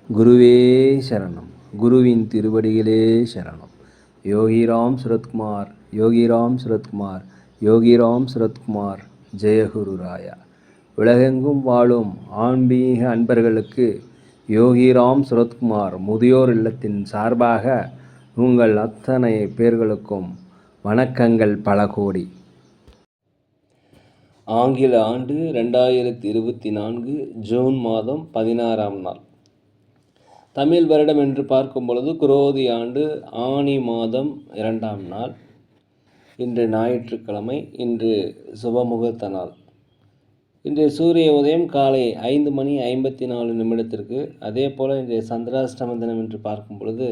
குருவே சரணம். குருவின் திருவடிகளே சரணம். யோகிராம் சுரத்குமார், யோகிராம் சுரத்குமார், யோகிராம் சுரத்குமார். ஜெயகுரு ராயா. உலகெங்கும் வாழும் ஆன்மீக அன்பர்களுக்கு யோகிராம் சுரத்குமார் முதியோர் இல்லத்தின் சார்பாக உங்கள் அத்தனை பேர்களுக்கும் வணக்கங்கள் பல கோடி. ஆங்கில ஆண்டு 2024 ஜூன் மாதம் 16ஆம் நாள். தமிழ் வருடம் என்று பார்க்கும் பொழுது குரோதி ஆண்டு ஆனி மாதம் 2ஆம் நாள். இன்று ஞாயிற்றுக்கிழமை. இன்று சுபமுகூர்த்த நாள். இன்றைய சூரிய உதயம் காலை 5:54 அதே போல் இன்றைய சந்திராஷ்டம தினம் என்று பார்க்கும் பொழுது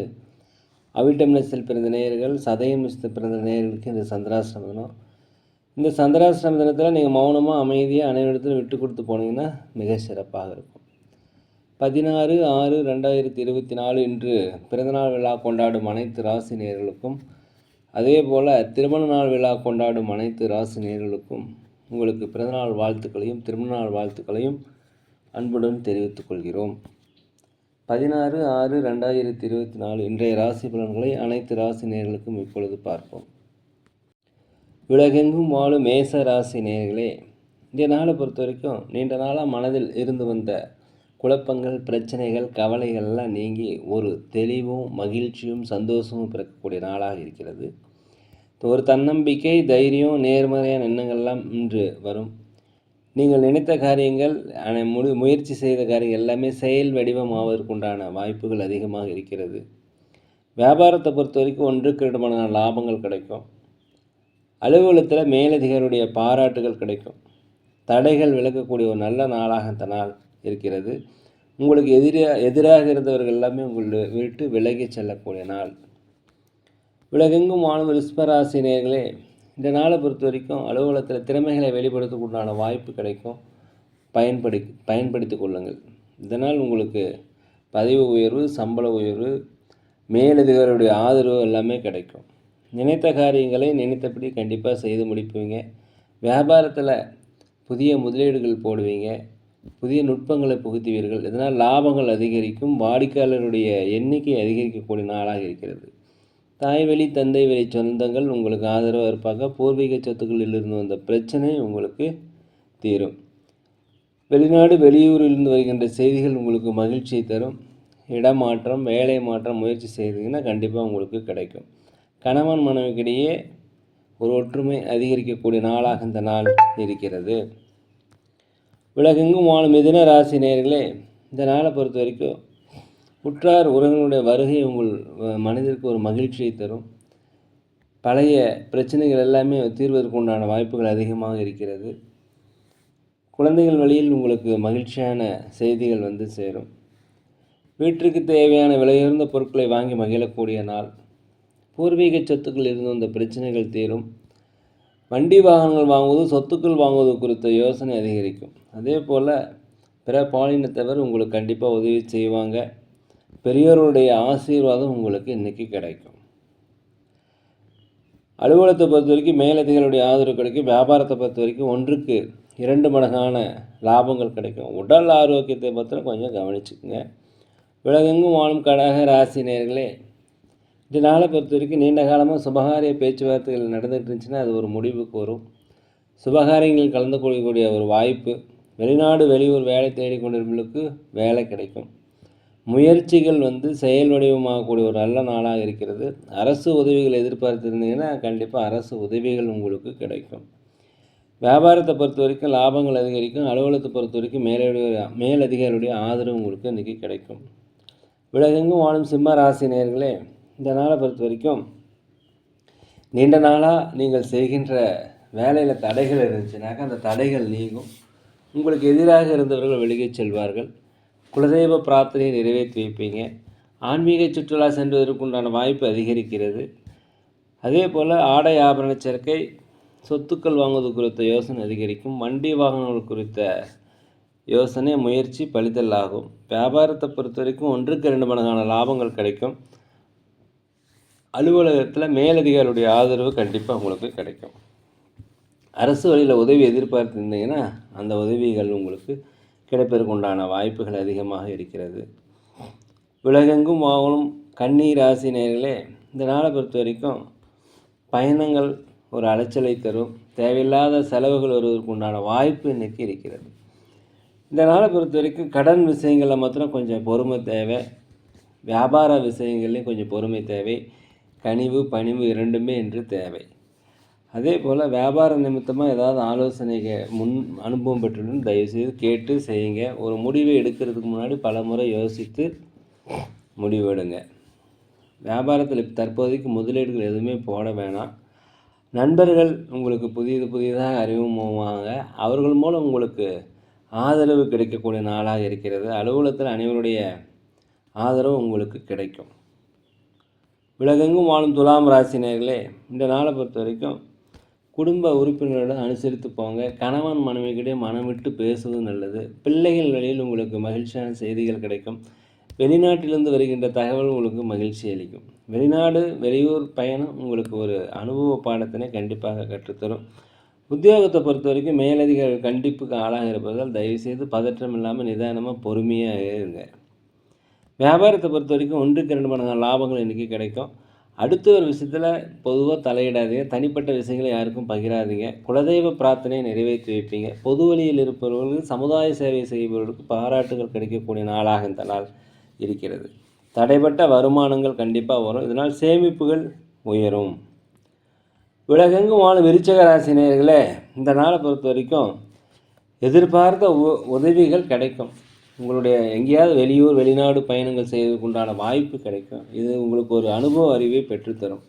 அவிட்டம் நட்சத்திரத்தில் பிறந்த நேயர்கள், சதயம் நட்சத்திரத்தில் பிறந்த நேயர்களுக்கு இந்த சந்திராஷ்டம தினம். இந்த சந்திராஷ்டம தினத்தில் நீங்கள் மௌனமாக அமைதியாக அனைவரிடத்திலும் விட்டு கொடுத்து போனீங்கன்னா மிக சிறப்பாக இருக்கும். 16/6/2024 இன்று பிறந்தநாள் விழா கொண்டாடும் அனைத்து ராசி நேயர்களுக்கும், அதே போல் திருமண நாள் விழா கொண்டாடும் அனைத்து ராசி நேயர்களுக்கும் உங்களுக்கு பிறந்தநாள் வாழ்த்துக்களையும் திருமண நாள் வாழ்த்துக்களையும் அன்புடன் தெரிவித்துக் கொள்கிறோம். 16/6/2024 இன்றைய ராசி பலன்களை அனைத்து ராசி நேயர்களுக்கும் இப்பொழுது பார்ப்போம். உலகெங்கும் வாழும் மேச ராசி நேயர்களே, இந்த நாளை பொறுத்த வரைக்கும் நீண்ட நாளாக மனதில் இருந்து வந்த குழப்பங்கள், பிரச்சனைகள், கவலைகள்லாம் நீங்கி ஒரு தெளிவும் மகிழ்ச்சியும் சந்தோஷமும் பிறக்கக்கூடிய நாளாக இருக்கிறது. ஒரு தன்னம்பிக்கை, தைரியம், நேர்மறையான எண்ணங்கள்லாம் இன்று வரும். நீங்கள் நினைத்த காரியங்கள், முயற்சி செய்த காரியங்கள் எல்லாமே செயல் வடிவம் ஆவதற்குண்டான வாய்ப்புகள் அதிகமாக இருக்கிறது. வியாபாரத்தை பொறுத்த வரைக்கும் 1-2 மடங்கான லாபங்கள் கிடைக்கும். அலுவலகத்தில் மேலதிகாரியுடைய பாராட்டுகள் கிடைக்கும். தடைகள் விலகக்கூடிய ஒரு நல்ல நாளாக இந்த நாள் இருக்கிறது. உங்களுக்கு எதிராக இருந்தவர்கள் எல்லாமே உங்களை விட்டு விலகி செல்லக்கூடிய நாள். உலகெங்கும் வாழும் ரிஷபராசி நேயர்களே, இந்த நாளை பொறுத்த வரைக்கும் அலுவலகத்தில் திறமைகளை வெளிப்படுத்தக்கூடிய வாய்ப்பு கிடைக்கும். பயன்படுத்தி கொள்ளுங்கள். இதனால் உங்களுக்கு பதவி உயர்வு, சம்பள உயர்வு, மேலதிகாரியுடைய ஆதரவு எல்லாமே கிடைக்கும். நினைத்த காரியங்களை நினைத்தபடி கண்டிப்பாக செய்து முடிப்பீங்க. வியாபாரத்தில் புதிய முதலீடுகள் போடுவீங்க. புதிய நுட்பங்களை புகுத்துவீர்கள். இதனால் லாபங்கள் அதிகரிக்கும். வாடிக்கையாளருடைய எண்ணிக்கை அதிகரிக்கக்கூடிய நாளாக இருக்கிறது. தாய் வழி, தந்தை வழி சொந்தங்கள் உங்களுக்கு ஆதரவாக இருப்பாங்க. பூர்வீக சொத்துக்களில் இருந்து வந்த பிரச்சனை உங்களுக்கு தீரும். வெளிநாடு, வெளியூரிலிருந்து வருகின்ற செய்திகள் உங்களுக்கு மகிழ்ச்சியை தரும். இடமாற்றம், வேலை மாற்றம் முயற்சி செய்தீங்கன்னா கண்டிப்பாக உங்களுக்கு கிடைக்கும். கணவன் மனைவிக்கிடையே ஒரு ஒற்றுமை அதிகரிக்கக்கூடிய நாளாக இந்த நாள் இருக்கிறது. உலகெங்கும் வாழும் மிதுன ராசி நேயர்களே, இந்த நாளை பொறுத்த வரைக்கும் உற்றார் உறவினருடைய வருகை உங்கள் மனதிற்கு ஒரு மகிழ்ச்சியை தரும். பழைய பிரச்சனைகள் எல்லாமே தீர்வதற்கு உண்டான வாய்ப்புகள் அதிகமாக இருக்கிறது. குழந்தைகள் வழியில் உங்களுக்கு மகிழ்ச்சியான செய்திகள் வந்து சேரும். வீட்டிற்கு தேவையான விலையுயர்ந்த பொருட்களை வாங்கி மகிழக்கூடிய நாள். பூர்வீக சொத்துக்கள் இருந்து வந்த பிரச்சனைகள் தீரும். வண்டி வாகனங்கள் வாங்குவது, சொத்துக்கள் வாங்குவது குறித்த யோசனை அதிகரிக்கும். அதே போல் பிற பாலினத்தவர் உங்களுக்கு கண்டிப்பாக உதவி செய்வாங்க. பெரியோருடைய ஆசீர்வாதம் உங்களுக்கு இன்றைக்கி கிடைக்கும். அலுவலகத்தை பொறுத்த வரைக்கும் மேலதிகாரிகளுடைய ஆதரவு கிடைக்கும். வியாபாரத்தை பொறுத்த வரைக்கும் 1-2 மடங்கான லாபங்கள் கிடைக்கும். உடல் ஆரோக்கியத்தை பற்றி கொஞ்சம் கவனிச்சுக்குங்க. உலகெங்கும் வாழும் கடக ராசி நேயர்களே, இந்த நாளை பொறுத்த வரைக்கும் நீண்ட காலமாக சுபகாரிய பேச்சுவார்த்தைகள் நடந்துகிட்டு இருந்துச்சுன்னா அது ஒரு முடிவுக்கு வரும். சுபகாரியங்களில் கலந்து கொள்ளக்கூடிய ஒரு வாய்ப்பு. வெளிநாடு, வெளியூர் வேலை தேடிக்கொண்டிருப்பவர்களுக்கு வேலை கிடைக்கும். முயற்சிகள் செயல் வடிவமாகக்கூடிய ஒரு நல்ல நாளாக இருக்கிறது. அரசு உதவிகள் எதிர்பார்த்துருந்தீங்கன்னா கண்டிப்பாக அரசு உதவிகள் உங்களுக்கு கிடைக்கும். வியாபாரத்தை பொறுத்த வரைக்கும் லாபங்கள் அதிகரிக்கும். அலுவலகத்தை பொறுத்த வரைக்கும் மேலதிகாரியுடைய ஆதரவு உங்களுக்கு இன்றைக்கி கிடைக்கும். உலகெங்கும் வாழும் சிம்ம ராசி நேயர்களே, இந்த நாளை பொறுத்த வரைக்கும் நீண்ட நாளாக நீங்கள் செய்கின்ற வேலையில் தடைகள் இருந்துச்சுனாக்கா அந்த தடைகள் நீங்கும். உங்களுக்கு எதிராக இருந்தவர்கள் வெளியே செல்வார்கள். குலதெய்வ பிரார்த்தனையை நிறைவேற்றி வைப்பீங்க. ஆன்மீக சுற்றுலா சென்றுவதற்குண்டான வாய்ப்பு அதிகரிக்கிறது. அதே போல் ஆடை ஆபரண சேர்க்கை, சொத்துக்கள் வாங்குவது குறித்த யோசனை அதிகரிக்கும். வண்டி வாகனங்கள் குறித்த யோசனை முயற்சி பலிதல் ஆகும். வியாபாரத்தை பொறுத்த வரைக்கும் 1-2 மடங்கான லாபங்கள் கிடைக்கும். அலுவலகத்தில் மேலதிகாரியுடைய ஆதரவு கண்டிப்பாக உங்களுக்கு கிடைக்கும். அரசு வழியில் உதவி எதிர்பார்த்துருந்தீங்கன்னா அந்த உதவிகள் உங்களுக்கு கிடைப்பதற்கு உண்டான வாய்ப்புகள் அதிகமாக இருக்கிறது. உலகெங்கும் வாழும் கன்னி ராசி நேயர்களே, இந்த நாளை பொறுத்த வரைக்கும் பயணங்கள் ஒரு அலைச்சலை தரும். தேவையில்லாத செலவுகள் வருவதற்கு உண்டான வாய்ப்பு இன்றைக்கி இருக்கிறது. இந்த நாளை பொறுத்த வரைக்கும் கடன் விஷயங்களில் மாத்திரம் கொஞ்சம் பொறுமை தேவை. வியாபார விஷயங்கள்லேயும் கொஞ்சம் பொறுமை தேவை. கனிவு பணிவு இரண்டுமே என்று தேவை. அதே போல் வியாபார நிமித்தமாக ஏதாவது ஆலோசனைகள் அனுபவம் பெற்றுடன் தயவுசெய்து கேட்டு செய்யுங்க. ஒரு முடிவை எடுக்கிறதுக்கு முன்னாடி பல முறை யோசித்து முடிவெடுங்க. வியாபாரத்தில் தற்போதைக்கு முதலீடுகள் எதுவுமே போட வேணாம். நண்பர்கள் உங்களுக்கு புதிதாக அறிமுகமாவாங்க. அவர்கள் மூலம் உங்களுக்கு ஆதரவு கிடைக்கக்கூடிய நாளாக இருக்கிறது. அலுவலகத்தில் அனைவருடைய ஆதரவு உங்களுக்கு கிடைக்கும். உலகெங்கும் வாழும் துலாம் ராசி நேயர்களே, இந்த நாளை பொறுத்த வரைக்கும் குடும்ப உறுப்பினருடன் அனுசரித்து போங்க. கணவன் மனைவிக்கிடையே மனம் விட்டு பேசுவது நல்லது. பிள்ளைகள் வழியில் உங்களுக்கு மகிழ்ச்சியான செய்திகள் கிடைக்கும். வெளிநாட்டிலிருந்து வருகின்ற தகவல் உங்களுக்கு மகிழ்ச்சி அளிக்கும். வெளியூர் பயணம் உங்களுக்கு ஒரு அனுபவ பாடத்தினை கண்டிப்பாக கற்றுத்தரும். உத்தியோகத்தை பொறுத்த வரைக்கும் மேலதிகாரிகள் கண்டிப்புக்கு ஆளாக இருப்பதால் தயவுசெய்து பதற்றம் இல்லாமல் நிதானமாக பொறுமையாக இருங்க. வியாபாரத்தை பொறுத்த வரைக்கும் 1க்கு 2 மடங்கு லாபங்கள் இன்றைக்கி கிடைக்கும். அடுத்த ஒரு விஷயத்தில் பொதுவாக தலையிடாதீங்க. தனிப்பட்ட விஷயங்களை யாருக்கும் பகிராதீங்க. குலதெய்வ பிரார்த்தனையை நிறைவேற்றி வைப்பீங்க. பொது வழியில் இருப்பவர்களுக்கு சமுதாய சேவை செய்பவர்களுக்கு பாராட்டுகள் கிடைக்கக்கூடிய நாளாக இந்த நாள் இருக்கிறது. தடைப்பட்ட வருமானங்கள் கண்டிப்பாக வரும். இதனால் சேமிப்புகள் உயரும். உலகெங்கும் வாழும் விருச்சிக ராசி நேயர்களே, இந்த நாளை பொறுத்த வரைக்கும் எதிர்பார்த்த உதவிகள் கிடைக்கும். உங்களுடைய எங்கேயாவது வெளிநாடு பயணங்கள் செய்வதற்கு உண்டான வாய்ப்பு கிடைக்கும். இது உங்களுக்கு ஒரு அனுபவ அறிவை பெற்றுத்தரும்.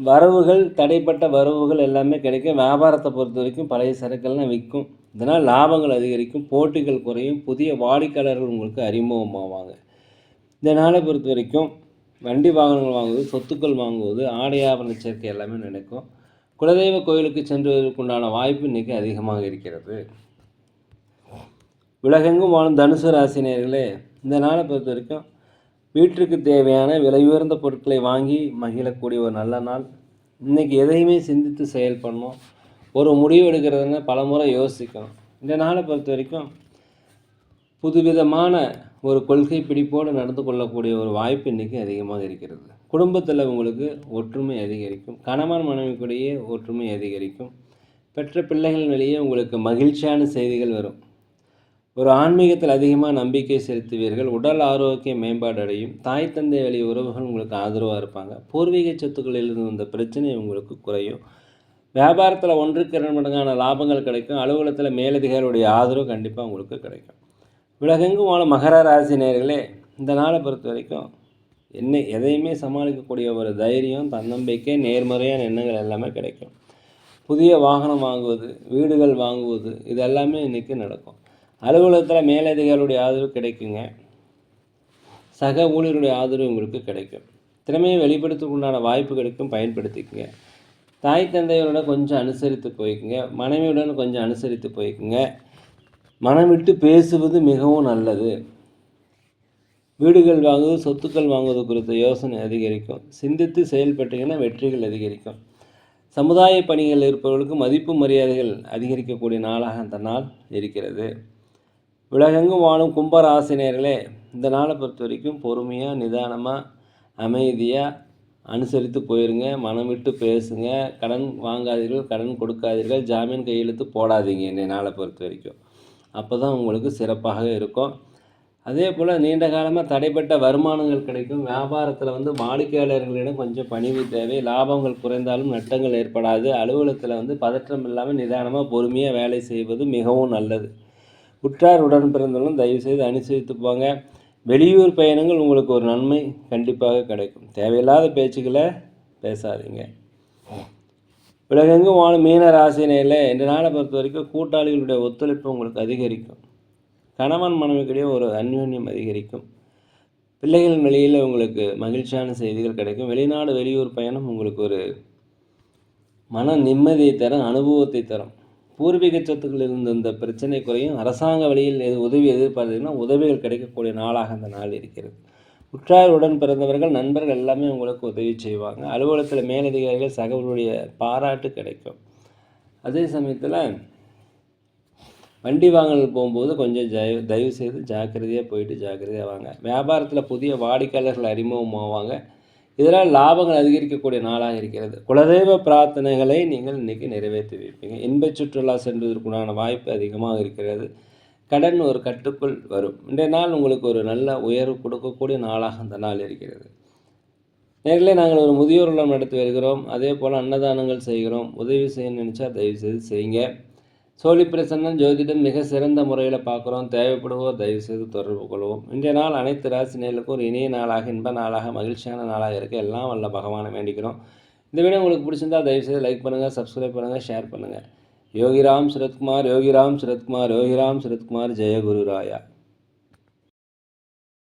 வரவுகள் தடைப்பட்ட வரவுகள் எல்லாமே கிடைக்கும். வியாபாரத்தை பொறுத்த வரைக்கும் பழைய சரக்குகள்லாம் விற்கும். இதனால் லாபங்கள் அதிகரிக்கும். போட்டிகள் குறையும். புதிய வாடிக்கையாளர்கள் உங்களுக்கு அறிமுகமாவாங்க. இந்த நாளை பொறுத்த வரைக்கும் வண்டி வாகனங்கள் வாங்குவது, சொத்துக்கள் வாங்குவது, ஆடை ஆபரண சேர்க்கை எல்லாமே நடக்கும். குலதெய்வ கோயிலுக்கு சென்றுவதற்குண்டான வாய்ப்பு இன்றைக்கி அதிகமாக இருக்கிறது. உலகெங்கும் வாழும் தனுசு ராசி நேயர்களே, இந்த நாளை பொறுத்த வரைக்கும் வீட்டிற்கு தேவையான விலை உயர்ந்த பொருட்களை வாங்கி மகிழக்கூடிய ஒரு நல்ல நாள். இன்றைக்கி எதையுமே சிந்தித்து செயல்படணும். ஒரு முடிவு எடுக்கிறதுனா பல முறை யோசிக்கணும். இந்த நாளை பொறுத்த வரைக்கும் புதுவிதமான ஒரு கொள்கை பிடிப்போடு நடந்து கொள்ளக்கூடிய ஒரு வாய்ப்பு இன்றைக்கி அதிகமாக இருக்கிறது. குடும்பத்தில் உங்களுக்கு ஒற்றுமை அதிகரிக்கும். கணவன் மனைவிக்குடையே ஒற்றுமை அதிகரிக்கும். பெற்ற பிள்ளைகள் வழியே உங்களுக்கு மகிழ்ச்சியான செய்திகள் வரும். ஒரு ஆன்மீகத்தில் அதிகமாக நம்பிக்கை செலுத்துவீர்கள். உடல் ஆரோக்கிய மேம்பாடு அடையும். தாய் தந்தை வழி உறவுகள் உங்களுக்கு ஆதரவாக இருப்பாங்க. பூர்வீக சொத்துக்களில் இருந்து வந்த பிரச்சனை உங்களுக்கு குறையும். வியாபாரத்தில் 1க்கு 2 மடங்கான லாபங்கள் கிடைக்கும். அலுவலகத்தில் மேலதிகாரியுடைய ஆதரவு கண்டிப்பாக உங்களுக்கு கிடைக்கும். உலகெங்கும் வாழும் மகர ராசி நேயர்களே, இந்த நாளை பொறுத்த வரைக்கும் எதையுமே சமாளிக்கக்கூடிய ஒரு தைரியம், தன்னம்பிக்கை, நேர்மறையான எண்ணங்கள் எல்லாமே கிடைக்கும். புதிய வாகனம் வாங்குவது, வீடுகள் வாங்குவது, இது எல்லாமே இன்றைக்கி நடக்கும். அலுவலகத்தில் மேலதிகாரியுடைய ஆதரவு கிடைக்குங்க. சக ஊழியருடைய ஆதரவு உங்களுக்கு கிடைக்கும். திறமையை வெளிப்படுத்துவதற்குண்டான வாய்ப்பு கிடைக்கும். பயன்படுத்திக்கங்க. தாய் தந்தையோட கொஞ்சம் அனுசரித்து போய்க்குங்க. மனைவியுடன் கொஞ்சம் அனுசரித்து போய்க்குங்க. மனம் விட்டு பேசுவது மிகவும் நல்லது. வீடுகள் வாங்குவது, சொத்துக்கள் வாங்குவது குறித்த யோசனை அதிகரிக்கும். சிந்தித்து செயல்பட்டீங்கன்னா வெற்றிகள் அதிகரிக்கும். சமுதாய பணிகள் இருப்பவர்களுக்கு மதிப்பு மரியாதைகள் அதிகரிக்கக்கூடிய நாளாக அந்த நாள் இருக்கிறது. உலகெங்கும் வாழும் கும்பராசினியர்களே, இந்த நாளை பொறுத்த வரைக்கும் பொறுமையாக, நிதானமாக, அமைதியாக அனுசரித்து போயிருங்க. மனம் விட்டு பேசுங்க. கடன் வாங்காதீர்கள், கடன் கொடுக்காதீர்கள், ஜாமீன் கையெழுத்து போடாதீங்க. இந்த நாளை பொறுத்த வரைக்கும் அப்போ தான் உங்களுக்கு சிறப்பாக இருக்கும். அதே போல் நீண்ட காலமாக தடைப்பட்ட வருமானங்கள் கிடைக்கும். வியாபாரத்தில் வாடிக்கையாளர்களிடம் கொஞ்சம் பணிவு தேவை. லாபங்கள் குறைந்தாலும் நட்டங்கள் ஏற்படாது. அலுவலகத்தில் பதற்றம் இல்லாமல் நிதானமாக பொறுமையாக வேலை செய்வது மிகவும் நல்லது. உற்றார் உடன் பிறந்தவர்களும் தயவுசெய்து அனுசரித்து போங்க. வெளியூர் பயணங்கள் உங்களுக்கு ஒரு நன்மை கண்டிப்பாக கிடைக்கும். தேவையில்லாத பேச்சுக்களை பேசாதீங்க. உலகெங்கும் வாழும் மீன ராசினியில் இந்த நாளை பொறுத்த வரைக்கும் கூட்டாளிகளுடைய ஒத்துழைப்பு உங்களுக்கு அதிகரிக்கும். கணவன் மனைவிக்கிடையே ஒரு அந்யோன்யம் அதிகரிக்கும். பிள்ளைகளின் வழியில் உங்களுக்கு மகிழ்ச்சியான செய்திகள் கிடைக்கும். வெளியூர் பயணம் உங்களுக்கு ஒரு மன நிம்மதியை தரும், அனுபவத்தை தரும். பூர்வீக சொத்துக்களில் இருந்த இந்த பிரச்சனை குறையும். அரசாங்க வழியில் உதவி எதிர்பார்த்தீங்கன்னா உதவிகள் கிடைக்கக்கூடிய நாளாக அந்த நாள் இருக்கிறது. உற்றார் உடன் பிறந்தவர்கள், நண்பர்கள் எல்லாமே உங்களுக்கு உதவி செய்வாங்க. அலுவலகத்தில் மேலதிகாரிகள் சகவர்களுடைய பாராட்டு கிடைக்கும். அதே சமயத்தில் வண்டி வாகனங்கள் போகும்போது கொஞ்சம் தயவு செய்து ஜாக்கிரதையாக போயிட்டு ஜாக்கிரதையாக வாங்க. வியாபாரத்தில் புதிய வாடிக்கையாளர்கள் அறிமுகமாவாங்க. இதனால் லாபங்கள் அதிகரிக்கக்கூடிய நாளாக இருக்கிறது. குலதெய்வ பிரார்த்தனைகளை நீங்கள் இன்றைக்கி நிறைவேற்றி வைப்பீங்க. இன்பச் சுற்றுலா செல்வதற்குண்டான வாய்ப்பு அதிகமாக இருக்கிறது. கடன் ஒரு கட்டுக்குள் வரும். இன்றைய நாள் உங்களுக்கு ஒரு நல்ல உயர்வு கொடுக்கக்கூடிய நாளாக அந்த நாள் இருக்கிறது. நேரிலே நாங்கள் ஒரு முதியோர் இல்லம் நடத்தி வருகிறோம். அதே போல் அன்னதானங்கள் செய்கிறோம். உதவி செய்ய நினச்சா தயவுசெய்து செய்யுங்க. சோழி பிரசன்னம் ஜோதிடம் மிக சிறந்த முறையில் பார்க்குறோம். தேவைப்படுவோர் தயவுசெய்து தொடர்பு கொள்வோம். இன்றைய நாள் அனைத்து ராசினியர்களுக்கும் ஒரு இனிய நாளாக, இன்ப நாளாக, மகிழ்ச்சியான நாளாக இருக்க எல்லாம் வல்ல பகவானை வேண்டிக்கிறோம். இந்த வீடியோ உங்களுக்கு பிடிச்சிருந்தால் தயவுசெய்து லைக் பண்ணுங்கள், சப்ஸ்கிரைப் பண்ணுங்கள், ஷேர் பண்ணுங்கள். யோகிராம் சுரத்குமார், யோகிராம் சுரத்குமார், யோகிராம் சுரத்குமார், ஜெய குருராயா.